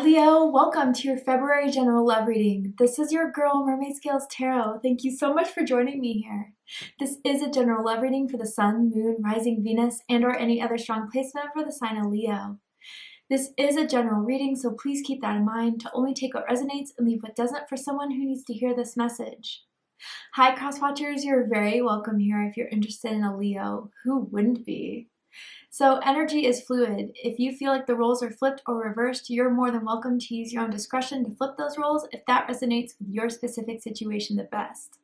Leo, welcome to your February general love reading. This is your girl, Mermaid Scales Tarot. Thank you so much for joining me here. This is a general love reading for the Sun, Moon, Rising Venus, and or any other strong placement for the sign of Leo. This is a general reading, so please keep that in mind to only take what resonates and leave what doesn't for someone who needs to hear this message. Hi, crosswatchers. You're very welcome here if you're interested in a Leo. Who wouldn't be? So energy is fluid. If you feel like the roles are flipped or reversed, you're more than welcome to use your own discretion to flip those roles if that resonates with your specific situation the best.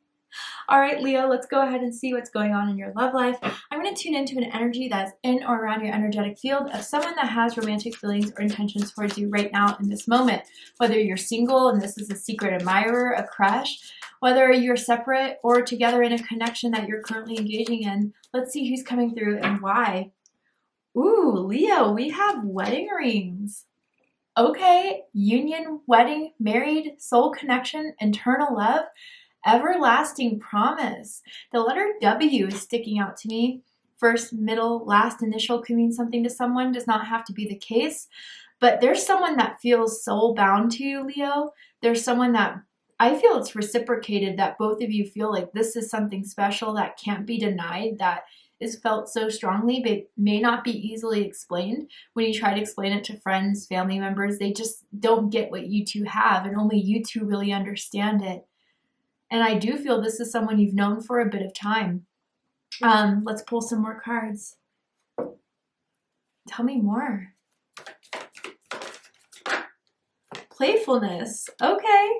All right, Leo, let's go ahead and see what's going on in your love life. I'm going to tune into an energy that's in or around your energetic field of someone that has romantic feelings or intentions towards you right now in this moment. Whether you're single and this is a secret admirer, a crush, whether you're separate or together in a connection that you're currently engaging in, let's see who's coming through and why. Ooh, Leo, we have wedding rings. Okay, union, wedding, married, soul connection, eternal love, everlasting promise. The letter W is sticking out to me. First, middle, last initial could mean something to someone. Does not have to be the case. But there's someone that feels soul bound to you, Leo. There's someone that I feel it's reciprocated, that both of you feel like this is something special that can't be denied, that is felt so strongly, but may not be easily explained. When you try to explain it to friends, family members, they just don't get what you two have, and only you two really understand it. And I do feel this is someone you've known for a bit of time. Let's pull some more cards. Tell me more. Playfulness. Okay.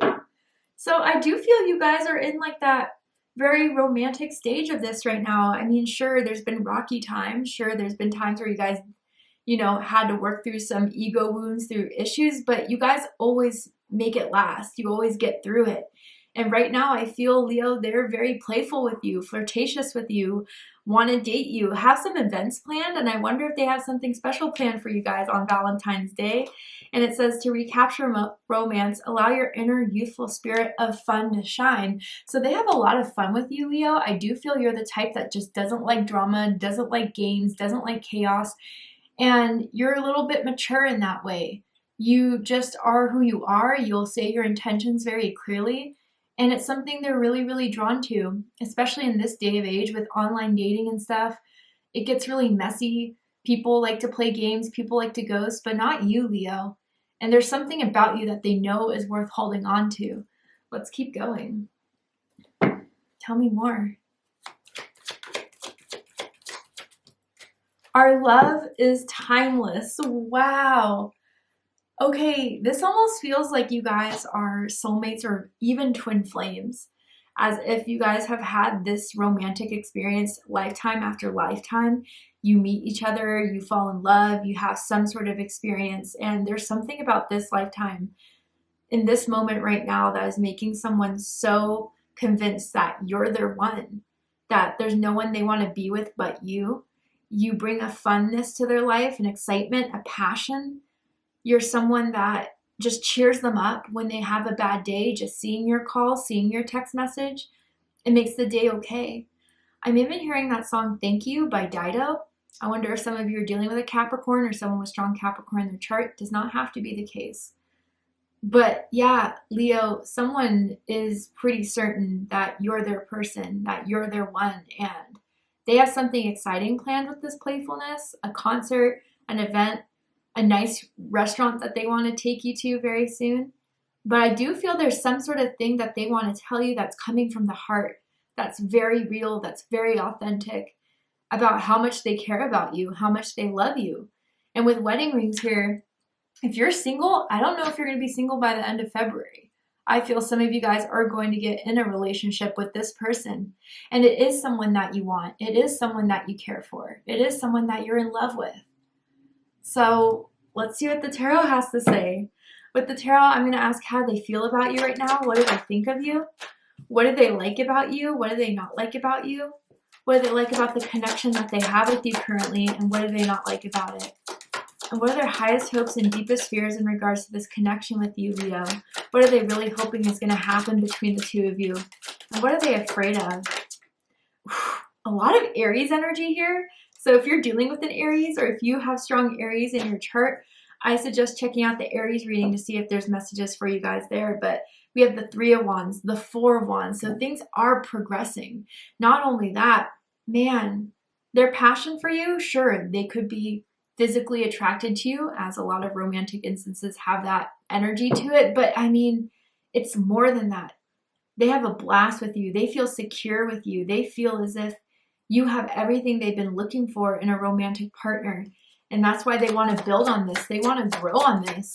So I do feel you guys are in like that very romantic stage of this right now. I mean, sure, there's been rocky times. Sure, there's been times where you guys, had to work through some ego wounds, through issues, but you guys always make it last. You always get through it. And right now, I feel, Leo, they're very playful with you, flirtatious with you, want to date you, have some events planned, and I wonder if they have something special planned for you guys on Valentine's Day. And it says to recapture romance, allow your inner youthful spirit of fun to shine. So they have a lot of fun with you, Leo. I do feel you're the type that just doesn't like drama, doesn't like games, doesn't like chaos, and you're a little bit mature in that way. You just are who you are. You'll say your intentions very clearly. And it's something they're really, really drawn to, especially in this day of age with online dating and stuff. It gets really messy. People like to play games. People like to ghost, but not you, Leo. And there's something about you that they know is worth holding on to. Let's keep going. Tell me more. Our love is timeless. Wow. Okay, this almost feels like you guys are soulmates or even twin flames, as if you guys have had this romantic experience lifetime after lifetime. You meet each other, you fall in love, you have some sort of experience, and there's something about this lifetime in this moment right now that is making someone so convinced that you're their one, that there's no one they want to be with but you. You bring a funness to their life, an excitement, a passion. You're someone that just cheers them up when they have a bad day. Just seeing your call, seeing your text message, it makes the day okay. I'm even hearing that song Thank You by Dido. I wonder if some of you are dealing with a Capricorn or someone with strong Capricorn in their chart. Does not have to be the case. But yeah, Leo, someone is pretty certain that you're their person, that you're their one, and they have something exciting planned with this playfulness, a concert, an event, a nice restaurant that they want to take you to very soon. But I do feel there's some sort of thing that they want to tell you that's coming from the heart, that's very real, that's very authentic, about how much they care about you, how much they love you. And with wedding rings here, if you're single, I don't know if you're going to be single by the end of February. I feel some of you guys are going to get in a relationship with this person. And it is someone that you want. It is someone that you care for. It is someone that you're in love with. So let's see what the tarot has to say. With the tarot, I'm going to ask how they feel about you right now. What do they think of you? What do they like about you? What do they not like about you? What do they like about the connection that they have with you currently? And what do they not like about it? And what are their highest hopes and deepest fears in regards to this connection with you, Leo? What are they really hoping is going to happen between the two of you? And what are they afraid of? A lot of Aries energy here. So if you're dealing with an Aries, or if you have strong Aries in your chart, I suggest checking out the Aries reading to see if there's messages for you guys there. But we have the Three of Wands, the Four of Wands. So things are progressing. Not only that, man, their passion for you, sure, they could be physically attracted to you, as a lot of romantic instances have that energy to it. But I mean, it's more than that. They have a blast with you. They feel secure with you. They feel as if you have everything they've been looking for in a romantic partner. And that's why they want to build on this. They want to grow on this.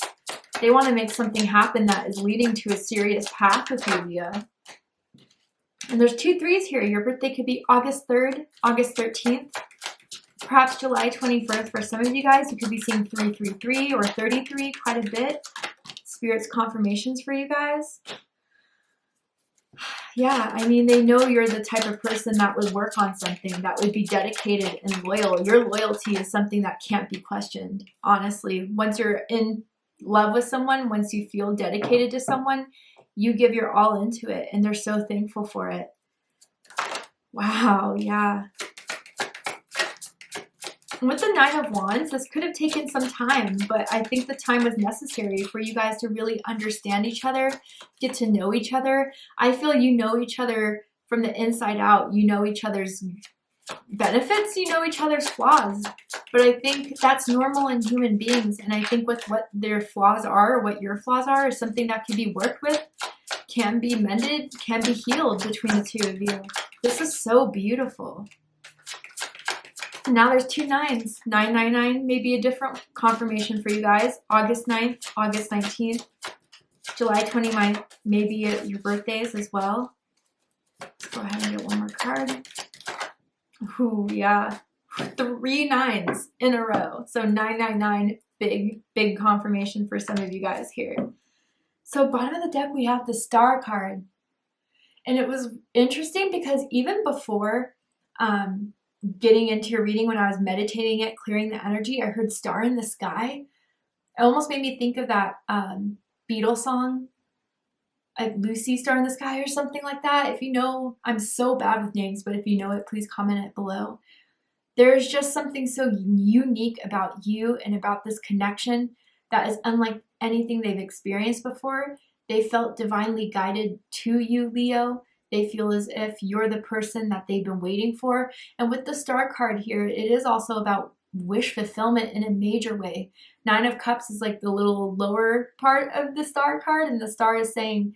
They want to make something happen that is leading to a serious path with you, Leo. And there's 2 3s here. Your birthday could be August 3rd, August 13th, perhaps July 21st. For some of you guys, you could be seeing 333 or 33 quite a bit. Spirit's confirmations for you guys. Yeah, I mean, they know you're the type of person that would work on something, that would be dedicated and loyal. Your loyalty is something that can't be questioned, honestly. Once you're in love with someone, once you feel dedicated to someone, you give your all into it, and they're so thankful for it. Wow, yeah. With the Nine of Wands, this could have taken some time, but I think the time was necessary for you guys to really understand each other, get to know each other. I feel you know each other from the inside out. You know each other's benefits, you know each other's flaws. But I think that's normal in human beings, and I think with what their flaws are, or what your flaws are, is something that can be worked with, can be mended, can be healed between the two of you. This is so beautiful. Now there's 2 9s. 999 may be a different confirmation for you guys. August 9th, August 19th, July 29th may be your birthdays as well. Let's go ahead and get one more card. Ooh, yeah. 3 9s in a row. So 999, big confirmation for some of you guys here. So bottom of the deck, we have the Star card. And it was interesting because even before getting into your reading, when I was meditating it, clearing the energy, I heard Star in the Sky. It almost made me think of that Beatles song, Lucy Star in the Sky or something like that. If you know, I'm so bad with names, but if you know it, please comment it below. There's just something so unique about you and about this connection that is unlike anything they've experienced before. They felt divinely guided to you, Leo. They feel as if you're the person that they've been waiting for. And with the Star card here, it is also about wish fulfillment in a major way. 9 of Cups is like the little lower part of the Star card, and the Star is saying,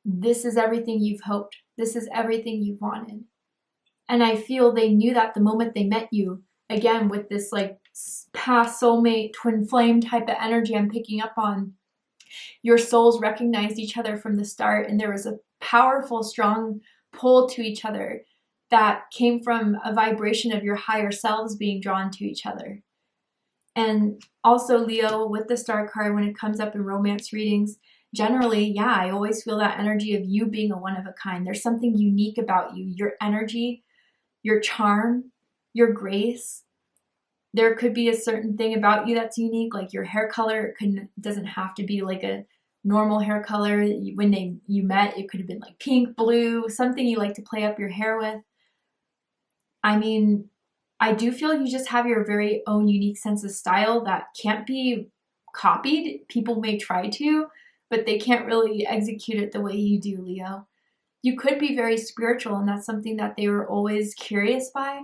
this is everything you've hoped. This is everything you've wanted. And I feel they knew that the moment they met you, again, with this like past soulmate, twin flame type of energy I'm picking up on. Your souls recognized each other from the start, and there was a powerful, strong pull to each other that came from a vibration of your higher selves being drawn to each other. And also, Leo, with the Star card, when it comes up in romance readings, generally, yeah, I always feel that energy of you being a one of a kind. There's something unique about you, your energy, your charm, your grace. There could be a certain thing about you that's unique, like your hair color. It doesn't have to be like a normal hair color. When you met, it could have been like pink, blue, something you like to play up your hair with. I mean, I do feel you just have your very own unique sense of style that can't be copied. People may try to, but they can't really execute it the way you do, Leo. You could be very spiritual, and that's something that they were always curious by.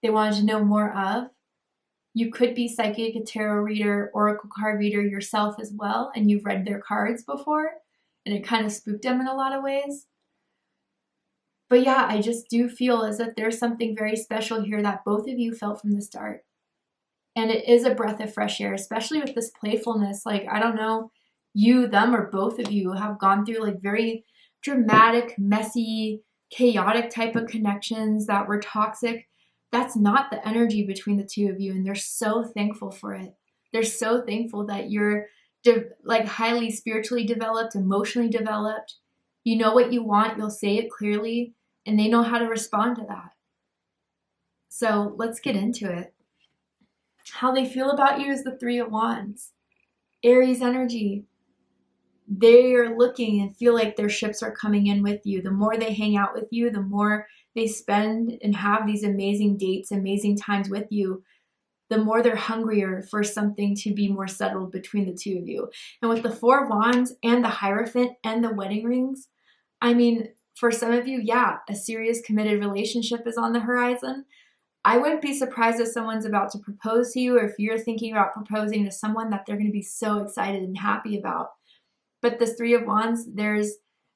They wanted to know more of. You could be psychic, a tarot reader, oracle card reader yourself as well, and you've read their cards before, and it kind of spooked them in a lot of ways. But yeah, I just do feel as if there's something very special here that both of you felt from the start. And it is a breath of fresh air, especially with this playfulness. Like, I don't know, you, them, or both of you have gone through like very dramatic, messy, chaotic type of connections that were toxic. That's not the energy between the two of you, and they're so thankful for it. They're so thankful that you're like highly spiritually developed, emotionally developed. You know what you want, you'll say it clearly, and they know how to respond to that. So let's get into it. How they feel about you is the 3 of Wands. Aries energy. They're looking and feel like their ships are coming in with you. The more they hang out with you, the more they spend and have these amazing dates, amazing times with you, the more they're hungrier for something to be more settled between the two of you. And with the Four of Wands and the Hierophant and the wedding rings, I mean, for some of you, yeah, a serious committed relationship is on the horizon. I wouldn't be surprised if someone's about to propose to you, or if you're thinking about proposing to someone, that they're going to be so excited and happy about. But this Three of Wands, there's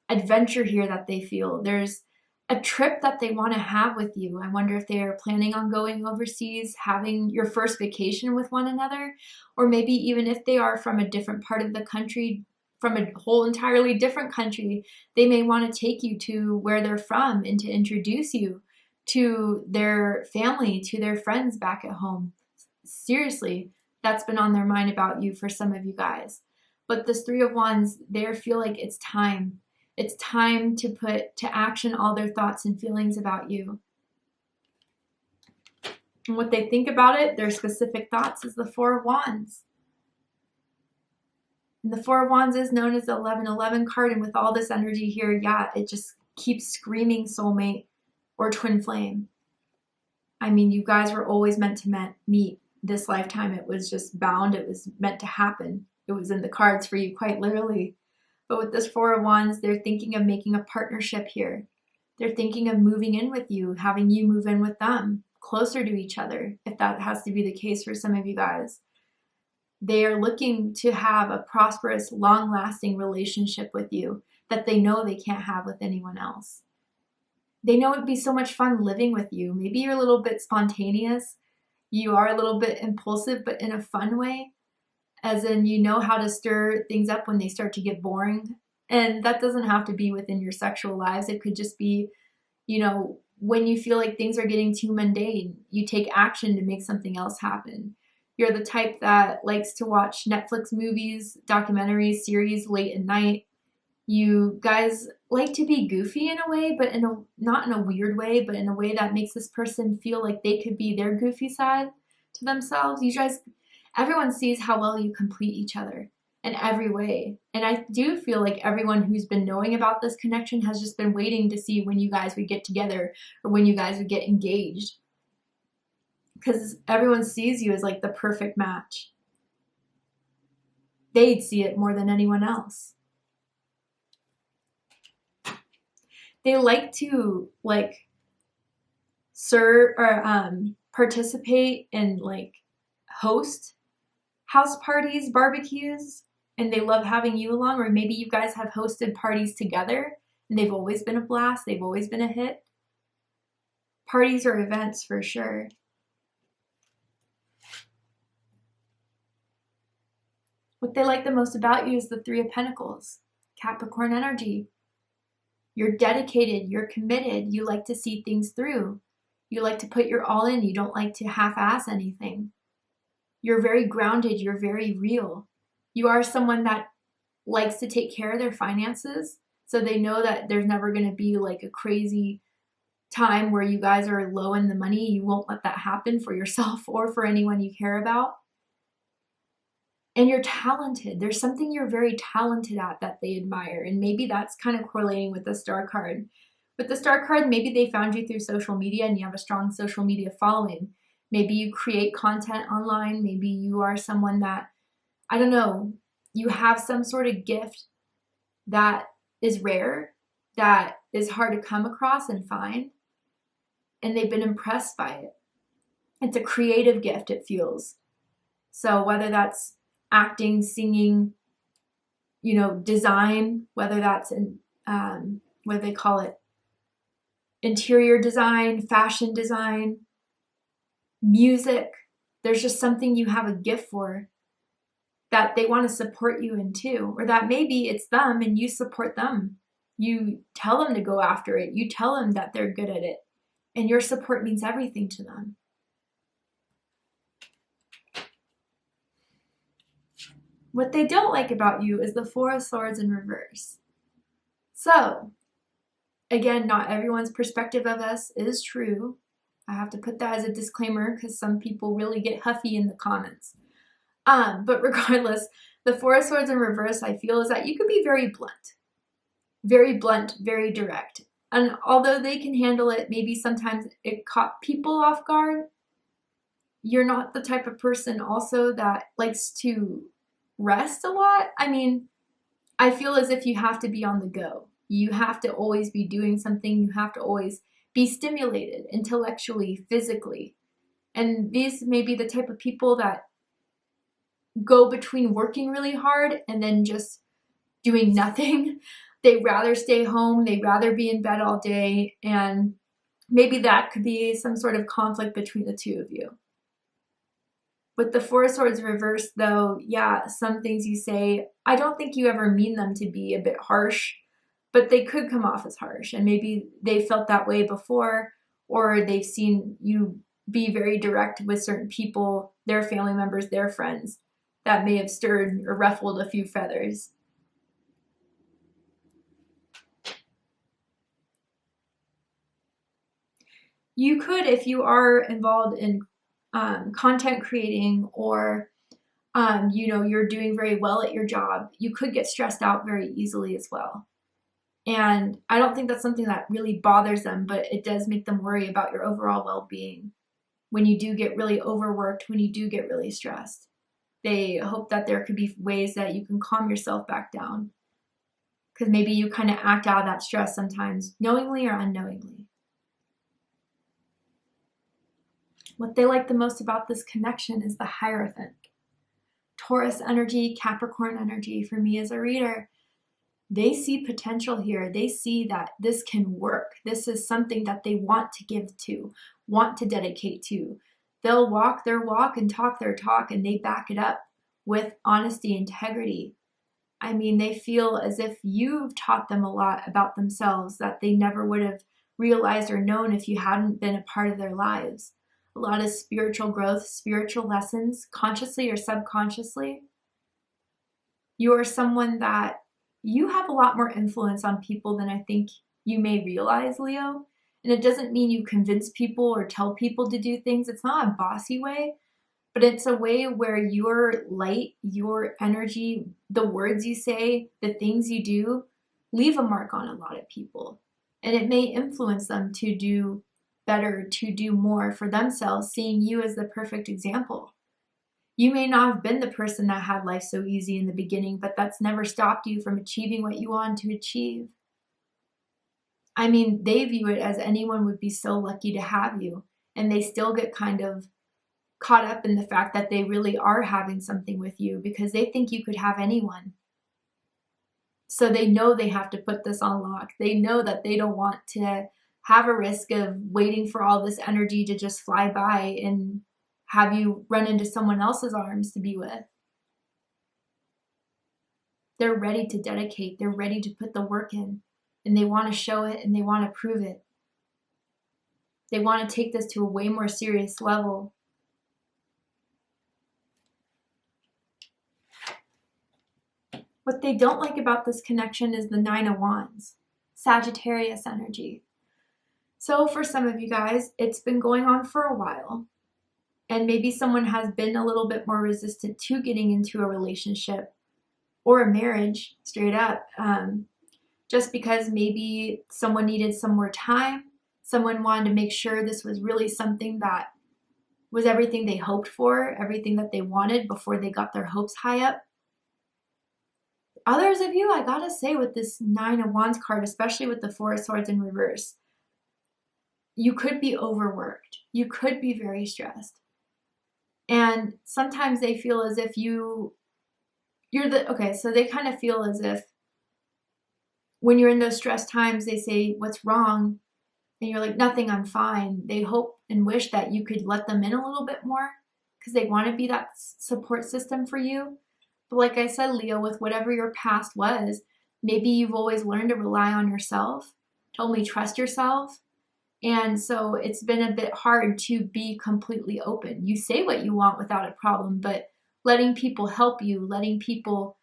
adventure here that they feel. There's a trip that they want to have with you. I wonder if they are planning on going overseas, having your first vacation with one another, or maybe even if they are from a different part of the country, from a whole entirely different country, they may want to take you to where they're from and to introduce you to their family, to their friends back at home. Seriously, that's been on their mind about you for some of you guys. But this Three of Wands, they feel like it's time. It's time to put to action all their thoughts and feelings about you. And what they think about it, their specific thoughts, is the Four of Wands. And the Four of Wands is known as the 1111 card. And with all this energy here, yeah, it just keeps screaming soulmate or twin flame. I mean, you guys were always meant to meet this lifetime. It was just bound. It was meant to happen. It was in the cards for you, quite literally. But with this Four of Wands, they're thinking of making a partnership here. They're thinking of moving in with you, having you move in with them, closer to each other, if that has to be the case for some of you guys. They are looking to have a prosperous, long-lasting relationship with you that they know they can't have with anyone else. They know it'd be so much fun living with you. Maybe you're a little bit spontaneous. You are a little bit impulsive, but in a fun way. As in, you know how to stir things up when they start to get boring. And that doesn't have to be within your sexual lives. It could just be, you know, when you feel like things are getting too mundane, you take action to make something else happen. You're the type that likes to watch Netflix movies, documentaries, series late at night. You guys like to be goofy in a way, but not in a weird way, but in a way that makes this person feel like they could be their goofy side to themselves. You guys, everyone sees how well you complete each other in every way. And I do feel like everyone who's been knowing about this connection has just been waiting to see when you guys would get together or when you guys would get engaged. Because everyone sees you as like the perfect match. They'd see it more than anyone else. They like to serve or participate and host house parties, barbecues, and they love having you along. Or maybe you guys have hosted parties together and they've always been a blast. They've always been a hit. Parties or events for sure. What they like the most about you is the Three of Pentacles, Capricorn energy. You're dedicated, you're committed, you like to see things through. You like to put your all in, you don't like to half-ass anything. You're very grounded, you're very real. You are someone that likes to take care of their finances, so they know that there's never going to be like a crazy time where you guys are low in the money. You won't let that happen for yourself or for anyone you care about. And you're talented. There's something you're very talented at that they admire. And maybe that's kind of correlating with the Star card. With the Star card, maybe they found you through social media and you have a strong social media following. Maybe you create content online. Maybe you are someone that, I don't know, you have some sort of gift that is rare, that is hard to come across and find. And they've been impressed by it. It's a creative gift, it feels. So whether that's acting, singing, design, whether that's in, what do they call it? Interior design, fashion design, music. There's just something you have a gift for that they want to support you in too. Or that maybe it's them and you support them. You tell them to go after it. You tell them that they're good at it. And your support means everything to them. What they don't like about you is the Four of Swords in reverse. So, again, not everyone's perspective of us is true. I have to put that as a disclaimer because some people really get huffy in the comments. But regardless, the Four of Swords in reverse, I feel, is that you could be very blunt, very direct. And although they can handle it, maybe sometimes it caught people off guard. you're not the type of person also that likes to rest a lot. I mean, I feel as if you have to be on the go. You have to always be doing something. You have to always be stimulated intellectually, physically. And these may be the type of people that go between working really hard and then just doing nothing. They'd rather stay home. They'd rather be in bed all day. And maybe that could be some sort of conflict between the two of you. With the Four of Swords reversed, though, yeah, some things you say, I don't think you ever mean them to be a bit harsh, but they could come off as harsh. And maybe they felt that way before, or they've seen you be very direct with certain people, their family members, their friends, that may have stirred or ruffled a few feathers. You could, if you are involved in content creating, or you're doing very well at your job, you could get stressed out very easily as well. And I don't think that's something that really bothers them, but it does make them worry about your overall well-being when you do get really overworked, when you do get really stressed. They hope that there could be ways that you can calm yourself back down, because maybe you kind of act out of that stress sometimes, knowingly or unknowingly. What they like the most about this connection is the Hierophant. Taurus energy, Capricorn energy, for me as a reader, they see potential here. They see that this can work. This is something that they want to give to, want to dedicate to. They'll walk their walk and talk their talk, and they back it up with honesty, integrity. I mean, they feel as if you've taught them a lot about themselves that they never would have realized or known if you hadn't been a part of their lives. A lot of spiritual growth, spiritual lessons, consciously or subconsciously. You are someone that you have a lot more influence on people than I think you may realize, Leo. And it doesn't mean you convince people or tell people to do things. It's not a bossy way, but it's a way where your light, your energy, the words you say, the things you do, leave a mark on a lot of people. And it may influence them to do better, to do more for themselves, seeing you as the perfect example. You may not have been the person that had life so easy in the beginning, but that's never stopped you from achieving what you want to achieve. I mean, they view it as anyone would be so lucky to have you, and they still get kind of caught up in the fact that they really are having something with you because they think you could have anyone. So they know they have to put this on lock. They know that they don't want to have a risk of waiting for all this energy to just fly by and have you run into someone else's arms to be with. They're ready to dedicate. They're ready to put the work in, and they want to show it and they want to prove it. They want to take this to a way more serious level. What they don't like about this connection is the Nine of Wands, Sagittarius energy. So for some of you guys, it's been going on for a while, and maybe someone has been a little bit more resistant to getting into a relationship or a marriage straight up, just because maybe someone needed some more time. Someone wanted to make sure this was really something that was everything they hoped for, everything that they wanted before they got their hopes high up. Others of you, I gotta say, with this Nine of Wands card, especially with the Four of Swords in reverse, you could be overworked. You could be very stressed. And sometimes they feel as if so they kind of feel as if when you're in those stress times, they say, what's wrong? And you're like, nothing, I'm fine. They hope and wish that you could let them in a little bit more because they want to be that support system for you. But like I said, Leo, with whatever your past was, maybe you've always learned to rely on yourself, to only trust yourself. And so it's been a bit hard to be completely open. You say what you want without a problem, but letting people help you, letting people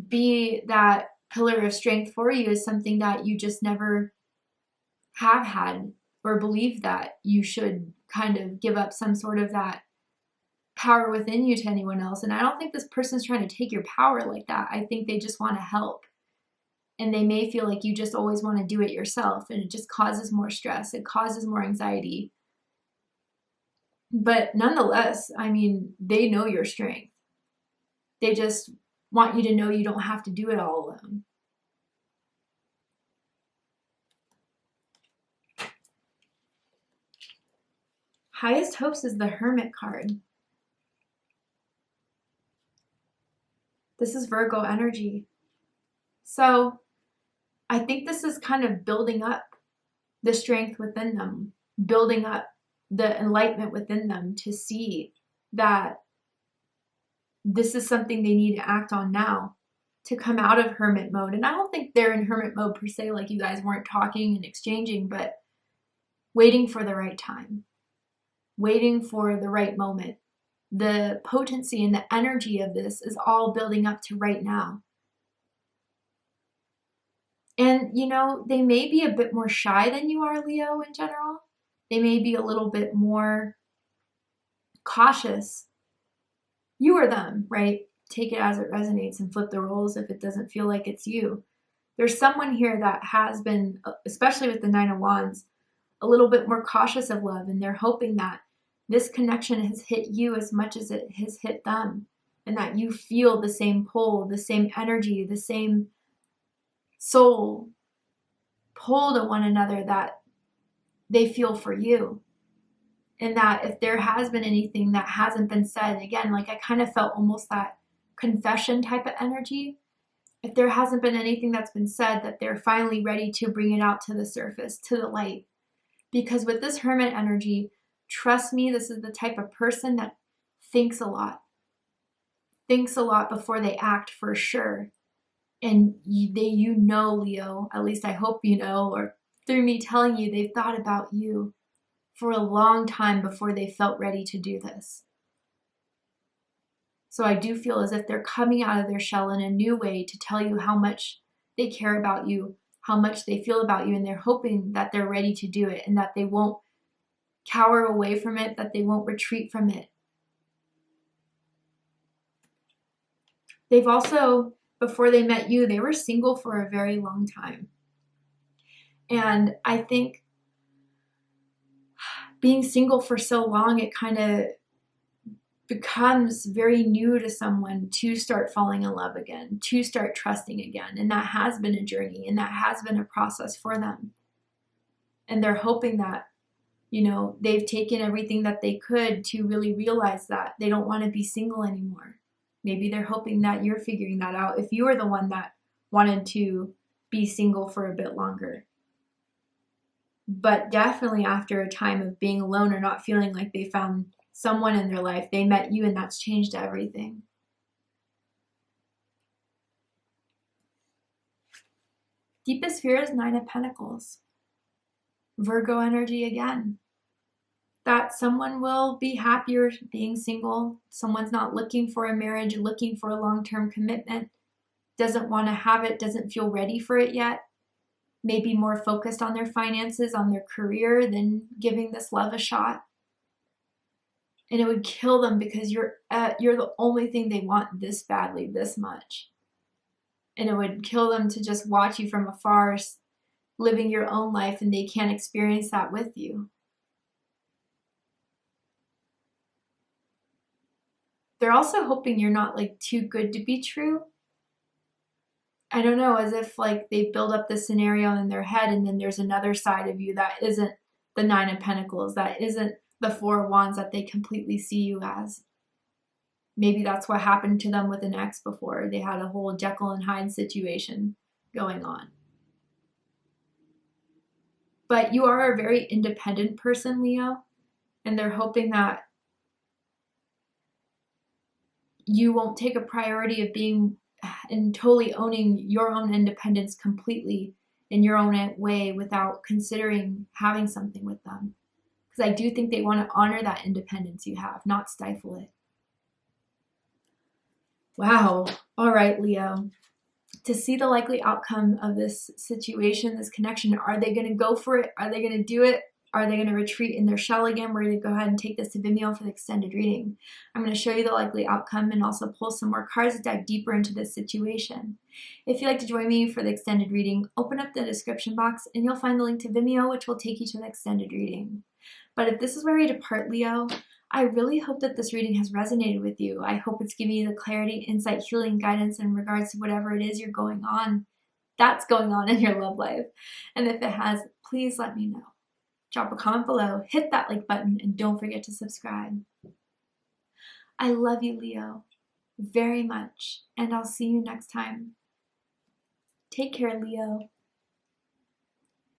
be that pillar of strength for you is something that you just never have had or believe that you should kind of give up some sort of that power within you to anyone else. And I don't think this person's trying to take your power like that. I think they just want to help. And they may feel like you just always want to do it yourself, and it just causes more stress. It causes more anxiety. But nonetheless, I mean, they know your strength. They just want you to know you don't have to do it all alone. Highest hopes is the Hermit card. This is Virgo energy. So I think this is kind of building up the strength within them, building up the enlightenment within them to see that this is something they need to act on now to come out of hermit mode. And I don't think they're in hermit mode per se, like you guys weren't talking and exchanging, but waiting for the right time, waiting for the right moment. The potency and the energy of this is all building up to right now. And, you know, they may be a bit more shy than you are, Leo, in general. They may be a little bit more cautious. You or them, right? Take it as it resonates and flip the roles if it doesn't feel like it's you. There's someone here that has been, especially with the Nine of Wands, a little bit more cautious of love, and they're hoping that this connection has hit you as much as it has hit them, and that you feel the same pull, the same energy, the same soul pull to one another that they feel for you. And that if there has been anything that hasn't been said, again, like I kind of felt almost that confession type of energy. If there hasn't been anything that's been said, that they're finally ready to bring it out to the surface, to the light. Because with this hermit energy, trust me, this is the type of person that thinks a lot before they act, for sure. And you know, Leo, at least I hope you know, or through me telling you, they've thought about you for a long time before they felt ready to do this. So I do feel as if they're coming out of their shell in a new way to tell you how much they care about you, how much they feel about you, and they're hoping that they're ready to do it and that they won't cower away from it, that they won't retreat from it. They've also, before they met you, they were single for a very long time. And I think being single for so long, it kind of becomes very new to someone to start falling in love again, to start trusting again. And that has been a journey, and that has been a process for them. And they're hoping that, you know, they've taken everything that they could to really realize that they don't want to be single anymore. Maybe they're hoping that you're figuring that out if you were the one that wanted to be single for a bit longer. But definitely after a time of being alone or not feeling like they found someone in their life, they met you, and that's changed everything. Deepest fear is Nine of Pentacles. Virgo energy again. That someone will be happier being single. Someone's not looking for a marriage, looking for a long-term commitment, doesn't want to have it, doesn't feel ready for it yet. Maybe more focused on their finances, on their career, than giving this love a shot. And it would kill them because you're the only thing they want this badly, this much. And it would kill them to just watch you from afar, living your own life, and they can't experience that with you. They're also hoping you're not like too good to be true. I don't know, as if like they build up this scenario in their head, and then there's another side of you that isn't the Nine of Pentacles, that isn't the Four of Wands that they completely see you as. Maybe that's what happened to them with an ex before. They had a whole Jekyll and Hyde situation going on. But you are a very independent person, Leo, and they're hoping that you won't take a priority of being and totally owning your own independence completely in your own way without considering having something with them. Because I do think they want to honor that independence you have, not stifle it. Wow. All right, Leo. To see the likely outcome of this situation, this connection, are they going to go for it? Are they going to do it? Are they going to retreat in their shell again? We're going to go ahead and take this to Vimeo for the extended reading. I'm going to show you the likely outcome and also pull some more cards to dive deeper into this situation. If you'd like to join me for the extended reading, open up the description box and you'll find the link to Vimeo, which will take you to the extended reading. But if this is where we depart, Leo, I really hope that this reading has resonated with you. I hope it's giving you the clarity, insight, healing, guidance in regards to whatever it is that's going on in your love life. And if it has, please let me know. Drop a comment below, hit that like button, and don't forget to subscribe. I love you, Leo, very much, and I'll see you next time. Take care, Leo.